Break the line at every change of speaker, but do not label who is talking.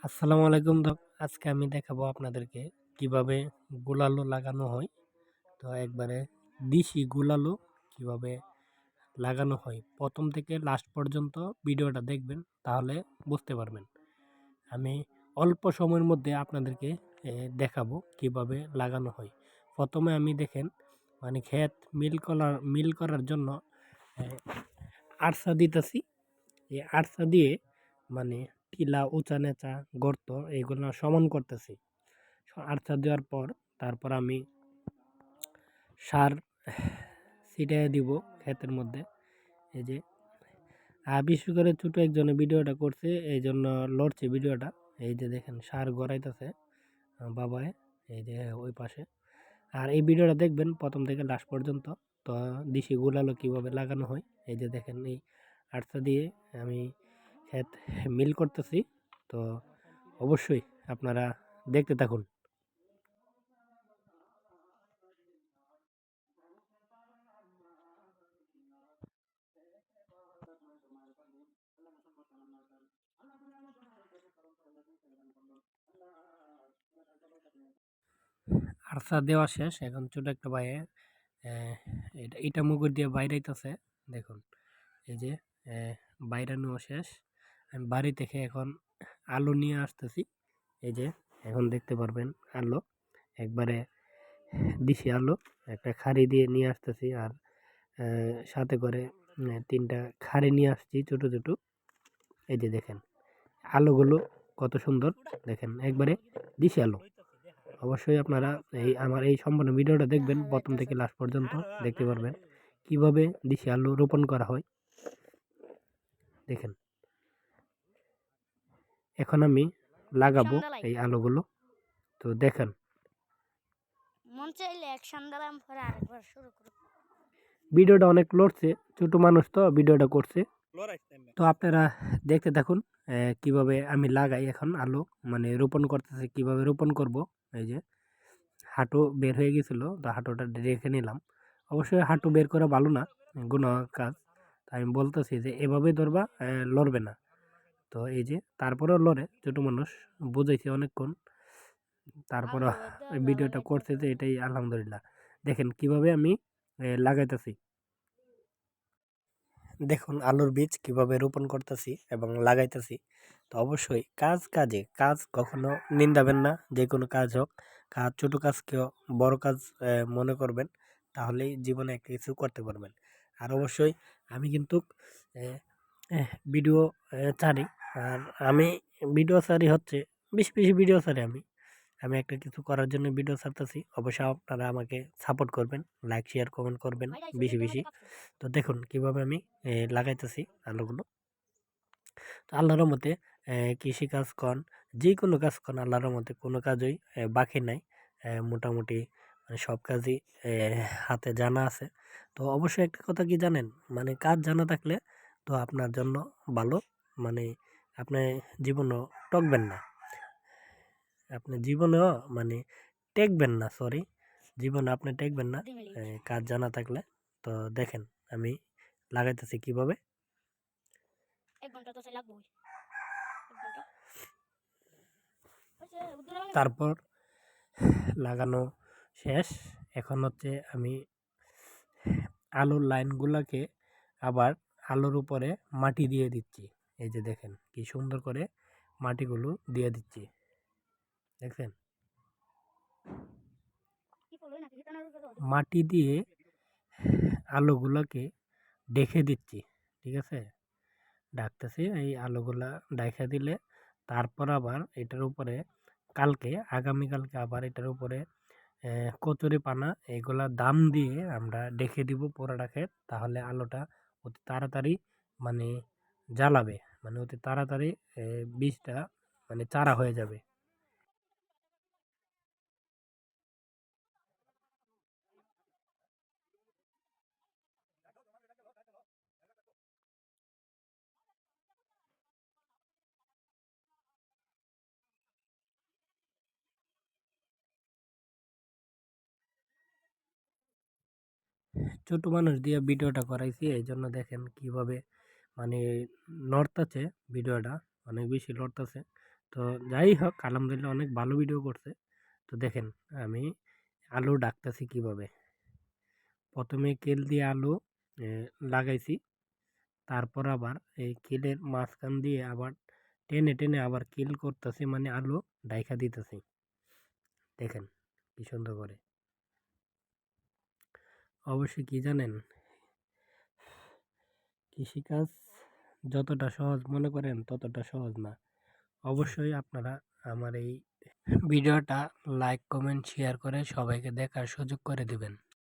আসসালামু আলাইকুম আজকে আমি দেখাবো আপনাদেরকে কিভাবে গোলালো লাগানো হয়। তো একবারে দেশি গোলালো কিভাবে লাগানো হয় প্রথম থেকে লাস্ট পর্যন্ত ভিডিওটা দেখবেন, তাহলে বুঝতে পারবেন। আমি অল্প সময়ের মধ্যে আপনাদেরকে দেখাবো কিভাবে লাগানো হয়। প্রথমে আমি দেখেন ক্ষেত মিল করার জন্য আরসা দিতেছি। এই আরসা দিয়ে মানে টিলা উঁচা নেচা গর্ত এইগুলো সমান করতেছি। আরসা দেওয়ার পর তারপর আমি সার ছিটাইয়া দিব ক্ষেতের মধ্যে। এই যে বিশেষ করে ছোট একজনে ভিডিওটা করছে, এই জন্য লড়ছে ভিডিওটা। এই যে দেখেন সার গড়াইতেছে বাবায়, এই যে ওই পাশে। আর এই ভিডিওটা দেখবেন প্রথম থেকে লাস্ট পর্যন্ত। তো দেশি গুলালো কীভাবে লাগানো হয়, এই যে দেখেন এই আরসা দিয়ে আমি ক্ষেত মিল করতেছি। তো অবশ্যই আপনারা দেখতে থাকুন। আরসা দেওয়া শেষ, এখন ছোট একটা ভাইয়ে এটা মুগুর দিয়ে বাইরাইতেছে। দেখুন এই যে বাইরানো শেষ। আমি বাড়ি থেকে এখন আলু নিয়ে আসতেছি। এই যে এখন দেখতে পারবেন আলু একবারে দিশি আলু একটা খাড়ি দিয়ে নিয়ে আসতেছি। আর সাথে করে 3টা খাড়ি নিয়ে আসছি ছোট ছোট। এই যে দেখেন আলুগুলো কত সুন্দর, দেখেন একবারে দিশি আলু। অবশ্যই আপনারা আমার এই সম্পূর্ণ ভিডিওটা দেখবেন, প্রথম থেকে লাস্ট পর্যন্ত দেখতে পারবেন কিভাবে দেশি আলু রোপণ করা হয়। দেখেন এখন আমি লাগাবো এই আলুগুলো, তো দেখেন। ভিডিওটা অনেক লড়ছে, ছোট মানুষ তো ভিডিওটা করছে। তো আপনারা দেখতে থাকুন কিভাবে আমি লাগাই এখন আলু, রোপণ করতেছে, কিভাবে রোপণ করব। এই যে হাঁটু বের হয়ে গেছিলো, তো হাঁটুটা রেখে নিলাম। অবশ্যই হাঁটু বের করা ভালো না, গুনাহ কাজ। তাই আমি বলতেছি যে এভাবে ধরবা, লড়বে না। তো এই যে তারপরেও লড়ে, ছোট মানুষ বুঝাইছে অনেকক্ষণ, তারপরও ভিডিওটা করছে, যে এটাই আলহামদুলিল্লাহ। দেখেন কিভাবে আমি লাগাইতেছি। দেখুন আলুর বীজ কিভাবে রোপণ করতেছি এবং লাগাইতেছি। তো অবশ্যই কাজ কখনো নিন্দাবেন না। যে কোনো কাজ হোক, ছোট কাজকেও বড় কাজ মনে করবেন, তাহলেই জীবনে একটা কিছু করতে পারবেন। আর অবশ্যই আমি কিন্তু ভিডিও ছাড়ি। আর আমি ভিডিও ছাড়ি হচ্ছে বেশি বেশি ভিডিও ছাড়ি আমি। আমি একটা কিছু করার জন্য ভিডিও ছাড়তেছি। অবশ্যই আপনারা আমাকে সাপোর্ট করবেন, লাইক শেয়ার কমেন্ট করবেন বেশি বেশি। তো দেখুন কিভাবে আমি লাগাইতেছি আলুগুলো। তো আল্লাহর মতে কৃষিকাজ কন, যে কোনো কাজ কন, আল্লাহর মতে কোনো কাজই বাকি নাই। মোটামুটি সব কাজই হাতে জানা আছে। তো অবশ্যই একটা কথা কি জানেন, কাজ জানা থাকলে তো আপনার জন্য ভালো। মানে আপনি জীবনও টকবেন না, আপনি জীবনেও টেকবেন না, সরি, জীবনে আপনি টেকবেন না কাজ জানা থাকলে। তো দেখেন আমি লাগাইতেছি কিভাবে। তারপর লাগানো শেষ। এখন হচ্ছে আমি আলুর লাইনগুলোকে আবার আলুর উপরে মাটি দিয়ে দিচ্ছি। এই যে দেখেন কি সুন্দর করে মাটিগুলো দিয়ে দিচ্ছি, দেখছেন। মাটি দিয়ে আলুগুলোকে ডেকে দিচ্ছি, ঠিক আছে। ডাকতেছি এই আলুগুলা ডাইখা দিলে তারপর আবার এটার উপরে আগামীকালকে আবার এটার উপরে কচুরি পানা এগুলা দাম দিয়ে আমরা ডেকে দিব পোড়াটাকে। তাহলে আলুটা অতি তাড়াতাড়ি মানে জ্বালাবে, অতি তাড়াতাড়ি বীজটা চারা হয়ে যাবে। ছোট মানুষ দিয়ে ভিডিওটা করাইছি, এই জন্য দেখেন কিভাবে মানে নড়তাছে ভিডিওটা, অনেক বেশি লড়তাছে। তো যাই হোক, আলহামদুলিল্লাহ অনেক ভালো ভিডিও করছে। তো দেখেন আমি আলু ডাকতেছি কিভাবে। প্রথমে কেল দিয়ে আলু লাগাইছি, তারপর আবার এই কিলের মাঝখান দিয়ে আবার টেনে টেনে আবার কিল করতেছি, মানে আলু ডাইকা দিতেছি। দেখেন কি সুন্দর করে। অবশ্যই কি জানেন, কৃষিকাজ যতটা সহজ মনে করেন ততটা সহজ না। অবশ্যই আপনারা আমার এই ভিডিওটা লাইক কমেন্ট শেয়ার করে সবাইকে দেখার সুযোগ করে দিবেন।